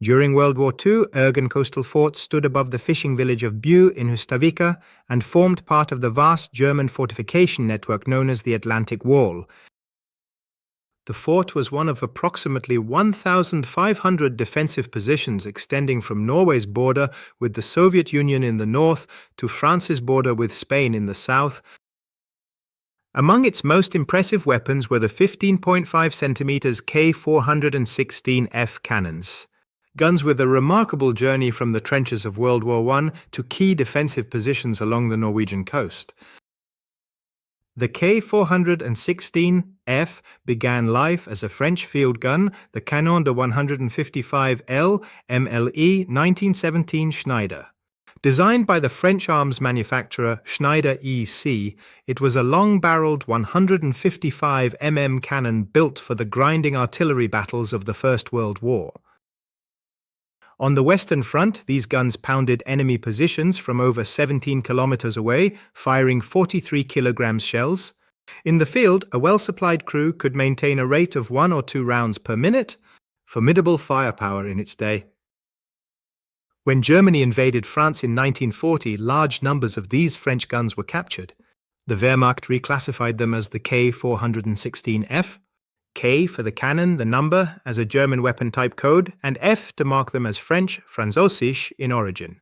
During World War II, Ergan coastal fort stood above the fishing village of Bjellvåg in Hustadvika and formed part of the vast German fortification network known as the Atlantic Wall. The fort was one of approximately 1,500 defensive positions extending from Norway's border with the Soviet Union in the north to France's border with Spain in the south. Among its most impressive weapons were the 15.5 cm K416F cannons, guns with a remarkable journey from the trenches of World War I to key defensive positions along the Norwegian coast. The K416F began life as a French field gun, the Canon de 155L MLE 1917 Schneider. Designed by the French arms manufacturer Schneider EC, it was a long-barreled 155 mm cannon built for the grinding artillery battles of the First World War. On the Western Front, these guns pounded enemy positions from over 17 kilometers away, firing 43 kilograms shells. In the field, a well-supplied crew could maintain a rate of 1 or 2 rounds per minute, formidable firepower in its day. When Germany invaded France in 1940, large numbers of these French guns were captured. The Wehrmacht reclassified them as the K416F, K for the cannon, the number, as a German weapon type code, and F to mark them as French, Französisch, in origin.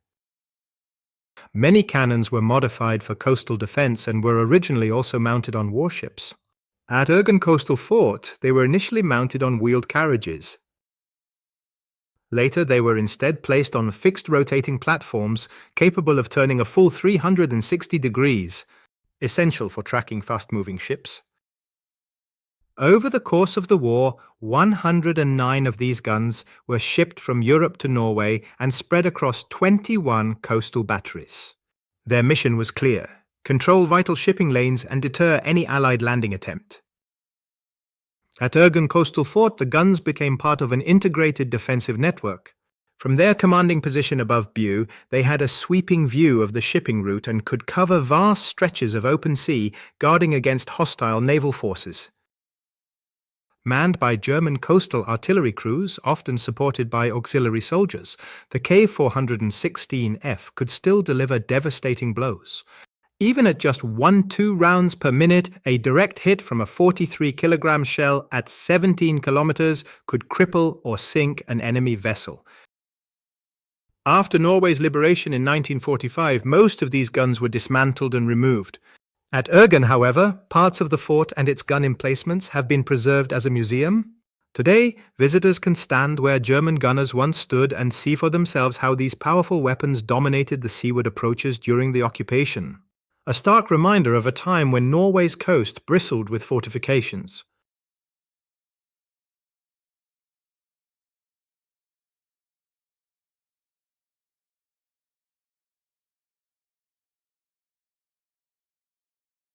Many cannons were modified for coastal defense and were originally also mounted on warships. At Ergan Coastal Fort, they were initially mounted on wheeled carriages. Later, they were instead placed on fixed rotating platforms capable of turning a full 360 degrees, essential for tracking fast-moving ships. Over the course of the war, 109 of these guns were shipped from Europe to Norway and spread across 21 coastal batteries. Their mission was clear: control vital shipping lanes and deter any Allied landing attempt. At Ergan Coastal Fort, the guns became part of an integrated defensive network. From their commanding position above Bjellvåg, they had a sweeping view of the shipping route and could cover vast stretches of open sea, guarding against hostile naval forces. Manned by German coastal artillery crews, often supported by auxiliary soldiers, the K416F could still deliver devastating blows. Even at just 1-2 rounds per minute, a direct hit from a 43-kilogram shell at 17 kilometers could cripple or sink an enemy vessel. After Norway's liberation in 1945, most of these guns were dismantled and removed. At Ergan, however, parts of the fort and its gun emplacements have been preserved as a museum. Today, visitors can stand where German gunners once stood and see for themselves how these powerful weapons dominated the seaward approaches during the occupation. A stark reminder of a time when Norway's coast bristled with fortifications.